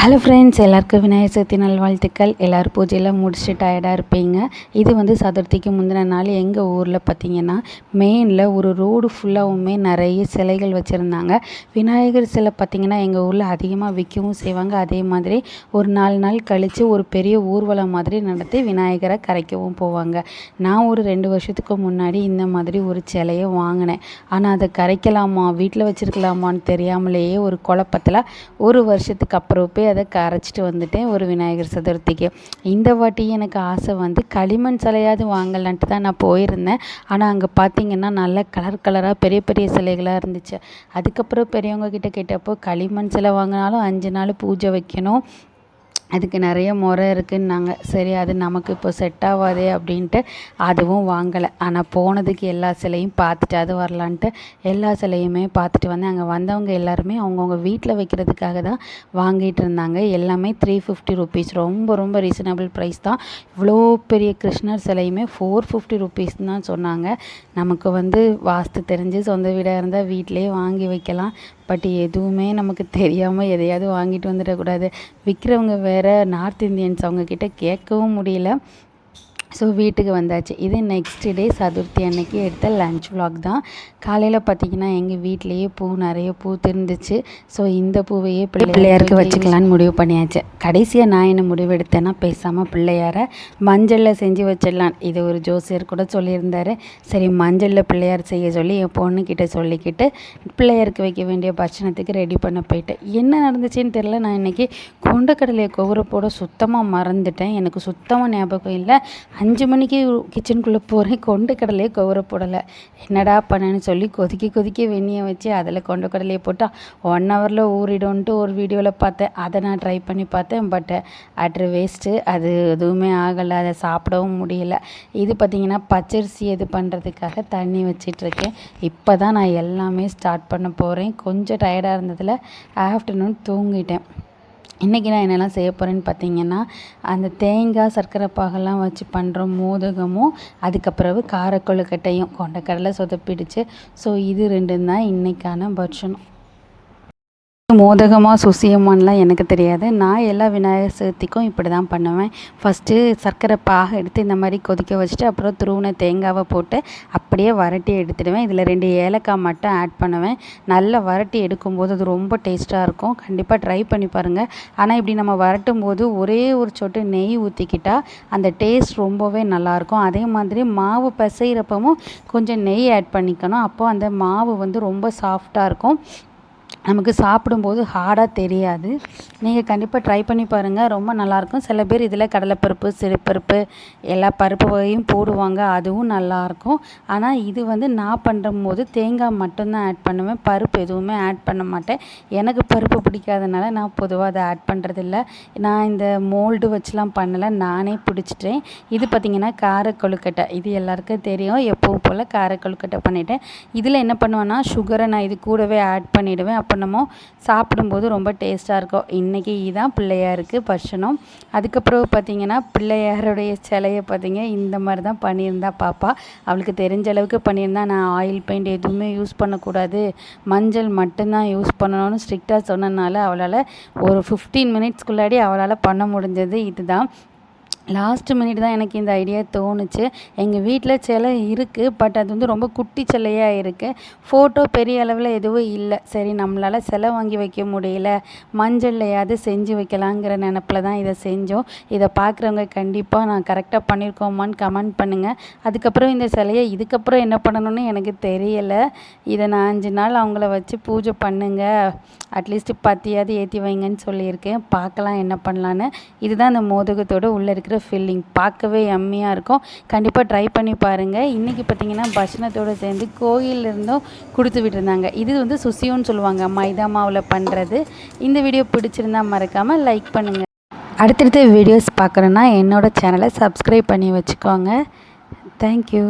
Hello friends, எல்லாருக்கும் விநாயகர் சதுர்த்தி நல்வாழ்த்துக்கள். எல்லோரும் பூஜையெல்லாம் முடிச்சுட்டு டயர்டாக இருப்பீங்க. இது வந்து சதுர்த்திக்கு முந்தின நாள் எங்கள் ஊரில் பார்த்திங்கன்னா மெயினில் ஒரு ரோடு ஃபுல்லாகவுமே நிறைய சிலைகள் வச்சுருந்தாங்க. விநாயகர் சிலை பார்த்திங்கன்னா எங்கள் ஊரில் அதிகமாக விற்கவும் செய்வாங்க. அதே மாதிரி ஒரு 4 நாள் கழித்து ஒரு பெரிய ஊர்வலம் மாதிரி நடத்தி விநாயகரை கரைக்கவும் போவாங்க. நான் ஒரு 2 வருஷத்துக்கு முன்னாடி இந்த மாதிரி ஒரு சிலையை வாங்கினேன். ஆனால் அதை கரைக்கலாமா வீட்டில் வச்சுருக்கலாமான்னு தெரியாமலேயே ஒரு குழப்பத்தில் ஒரு வருஷத்துக்கு அப்புறம் போய் அதை கரைச்சிட்டு வந்துட்டேன் ஒரு விநாயகர் சதுர்த்திக்கு. இந்த வாட்டி எனக்கு ஆசை வந்து களிமண் சிலையாவது வாங்கலான்ட்டு தான் நான் போயிருந்தேன். ஆனால் அங்கே பார்த்திங்கன்னா நல்ல கலராக பெரிய பெரிய சிலைகளாக இருந்துச்சு. அதுக்கப்புறம் பெரியவங்க கிட்ட கேட்டப்போ களிமண் சிலை வாங்கினாலும் 5 நாள் பூஜை வைக்கணும், அதுக்கு நிறைய முறை இருக்குன்னாங்க. சரி, அது நமக்கு இப்போ செட் ஆகாதே அப்படின்ட்டு அதுவும் வாங்கலை. ஆனால் போனதுக்கு எல்லா சிலையும் பார்த்துட்டு அது வரலான்ட்டு எல்லா சிலையுமே பார்த்துட்டு வந்தேன். அங்கே வந்தவங்க எல்லாருமே அவங்கவுங்க வீட்டில் வைக்கிறதுக்காக தான் வாங்கிட்டு இருந்தாங்க. எல்லாமே 350 ருபீஸ், ரொம்ப ரொம்ப ரீசனபிள் ப்ரைஸ் தான். இவ்வளோ பெரிய கிருஷ்ணர் சிலையுமே 450 ருபீஸ் தான் சொன்னாங்க. நமக்கு வந்து வாஸ்து தெரிஞ்சு சொந்த வீடாக இருந்தால் வீட்டிலே வாங்கி வைக்கலாம். பட் எதுவுமே நமக்கு தெரியாமல் எதையாவது வாங்கிட்டு வந்துடக்கூடாது. விற்கிறவங்க வேறு நார்த் இந்தியன்ஸ், அவங்கக்கிட்ட கேட்கவும் முடியல. ஸோ வீட்டுக்கு வந்தாச்சு. இது நெக்ஸ்ட் டே சதுர்த்தி அன்னைக்கு எடுத்த லன்ச் விலாக் தான். காலையில் பார்த்திங்கன்னா எங்கள் வீட்லேயே நிறைய பூ இருந்துச்சு. ஸோ இந்த பூவையே பிள்ளையாருக்கு வச்சுக்கலான்னு முடிவு பண்ணியாச்சு. கடைசியாக நான் என்ன முடிவு எடுத்தேன்னா, பேசாமல் பிள்ளையாரை மஞ்சளில் செஞ்சு வச்சிடலாம். இது ஒரு ஜோசியர் கூட சொல்லியிருந்தார். சரி, மஞ்சளில் பிள்ளையார் செய்ய சொல்லி என் பொண்ணுக்கிட்ட சொல்லிக்கிட்டு பிள்ளையாருக்கு வைக்க வேண்டிய பட்சணத்துக்கு ரெடி பண்ண போயிட்டேன். என்ன நடந்துச்சுன்னு தெரில. நான் இன்றைக்கி கொண்டக்கடலையை போட சுத்தமாக மறந்துட்டேன். எனக்கு சுத்தமாக ஞாபகம் இல்லை. 5 மணிக்கு கிச்சனுக்குள்ளே போகிறேன், கொண்டக்கடலையே போடலை. என்னடா பண்ணேன்னு சொல்லி கொதிக்க வெந்நியை வச்சு அதில் கொண்டக்கடலையை போட்டால் 1 ஹவரில் ஊறிடும்ன்ட்டு ஒரு வீடியோவில் பார்த்தேன். அதை நான் ட்ரை பண்ணி பார்த்தேன். But utter waste. அது எதுவுமே ஆகலை, அதை சாப்பிடவும் முடியலை. இது பார்த்திங்கன்னா பச்சரிசி இது பண்ணுறதுக்காக தண்ணி வச்சிட்ருக்கேன். இப்போ தான் நான் எல்லாமே ஸ்டார்ட் பண்ண போகிறேன். கொஞ்சம் டயர்டாக இருந்ததில் ஆஃப்டர்நூன் தூங்கிட்டேன். இன்றைக்கி நான் என்னெல்லாம் செய்ய போகிறேன்னு பார்த்தீங்கன்னா, அந்த தேங்காய் சர்க்கரை பாகெல்லாம் வச்சு பண்ணுற மோதகமும், அதுக்கப்புறவு காரக்கொழுக்கட்டையும். கொண்டக்கடலை சொதப்பிடுச்சு. ஸோ இது 2 தான் இன்றைக்கான பட்சணம். மோதகமாக சுசியமானலாம் எனக்கு தெரியாது. நான் எல்லா விநாயகர் சதுர்த்திக்கும் இப்படி தான் பண்ணுவேன். ஃபஸ்ட்டு சர்க்கரை பாகை எடுத்து இந்த மாதிரி கொதிக்க வச்சுட்டு அப்புறம் துருவின தேங்காவை போட்டு அப்படியே வரட்டி எடுத்துடுவேன். இதில் 2 ஏலக்காய் மட்டும் ஆட் பண்ணுவேன். நல்லா வரட்டி எடுக்கும்போது அது ரொம்ப டேஸ்ட்டாக இருக்கும். கண்டிப்பாக ட்ரை பண்ணி பாருங்கள். ஆனால் இப்படி நம்ம வரட்டும் போது ஒரே ஒரு சொட்டு நெய் ஊற்றிக்கிட்டால் அந்த டேஸ்ட் ரொம்பவே நல்லாயிருக்கும். அதே மாதிரி மாவு பிசைகிறப்பவும் கொஞ்சம் நெய் ஆட் பண்ணிக்கணும். அப்போது அந்த மாவு வந்து ரொம்ப சாஃப்டாக இருக்கும், நமக்கு சாப்பிடும்போது ஹார்டாக தெரியாது. நீங்கள் கண்டிப்பாக ட்ரை பண்ணி பாருங்கள், ரொம்ப நல்லாயிருக்கும். சில பேர் இதில் கடலைப்பருப்பு, சிறுபருப்பு எல்லா பருப்பு வகையும் போடுவாங்க, அதுவும் நல்லாயிருக்கும். ஆனால் இது வந்து நான் பண்ணும்போது தேங்காய் மட்டும்தான் ஆட் பண்ணுவேன், பருப்பு எதுவுமே ஆட் பண்ண மாட்டேன். எனக்கு பருப்பு பிடிக்காதனால நான் பொதுவாக அதை ஆட் பண்ணுறதில்ல. நான் இந்த மோல்டு வச்சுலாம் பண்ணலை, நானே பிடிச்சிட்டேன். இது பார்த்திங்கன்னா கார கொழுக்கட்டை. இது எல்லாருக்கும் தெரியும். எப்பவும் போல் கார கொழுக்கட்டை பண்ணிட்டேன். இதில் என்ன பண்ணுவேன்னா, சுகரை நான் இது கூடவே ஆட் பண்ணிவிடுவேன். அப்போ நம்ம சாப்பிடும்போது ரொம்ப டேஸ்ட்டாக இருக்கும். இன்றைக்கி இதுதான் பிள்ளையாருக்கு பட்சணம். அதுக்கப்புறம் பார்த்திங்கன்னா பிள்ளையாருடைய சிலையை பார்த்திங்க இந்த மாதிரி தான் பண்ணியிருந்தா பாப்பா. அவளுக்கு தெரிஞ்ச அளவுக்கு பண்ணியிருந்தா. நான் ஆயில் பெயிண்ட் எதுவுமே யூஸ் பண்ணக்கூடாது, மஞ்சள் மட்டும்தான் யூஸ் பண்ணணும்னு ஸ்ட்ரிக்டாக சொன்னதுனால அவளால் ஒரு 15 மினிட்ஸ்க்குள்ளாடி அவளால் பண்ண முடிஞ்சது. இதுதான் லாஸ்ட் மினிட் தான் எனக்கு இந்த ஐடியா தோணுச்சு. எங்கள் வீட்டில் சிலை இருக்குது, பட் அது வந்து ரொம்ப குட்டி சிலையாக இருக்குது. ஃபோட்டோ பெரிய அளவில் எதுவும் இல்லை. சரி, நம்மளால் சிலை வாங்கி வைக்க முடியல, மஞ்சள்லையாவது செஞ்சு வைக்கலாங்கிற நினப்பில் தான் இதை செஞ்சோம். இதை பார்க்குறவங்க கண்டிப்பாக நான் கரெக்டாக பண்ணியிருக்கோமான்னு கமெண்ட் பண்ணுங்கள். அதுக்கப்புறம் இந்த சிலையை இதுக்கப்புறம் என்ன பண்ணணும்னு எனக்கு தெரியலை. இதை நான் 5 நாள் அவங்கள வச்சு பூஜை பண்ணுங்க, அட்லீஸ்ட்டு 10யாவது ஏற்றி வைங்கன்னு சொல்லியிருக்கேன். பார்க்கலாம் என்ன பண்ணலான்னு. இதுதான் அந்த மோதகத்தோடு உள்ளே இருக்கிற ஃபில்லிங். பார்க்கவே யம்மியாக இருக்கும். கண்டிப்பாக ட்ரை பண்ணி பாருங்கள். இன்றைக்கி பார்த்திங்கன்னா பட்சணத்தோடு சேர்ந்து கோயிலிருந்தும் கொடுத்து விட்டுருந்தாங்க. இது வந்து சுசியோன்னு சொல்லுவாங்க, மைதா மாவில் பண்ணுறது. இந்த வீடியோ பிடிச்சிருந்தால் மறக்காமல் லைக் பண்ணுங்கள். அடுத்தடுத்த வீடியோஸ் பார்க்குறேன்னா என்னோடய சேனலை சப்ஸ்கிரைப் பண்ணி வச்சுக்கோங்க. தேங்க்யூ.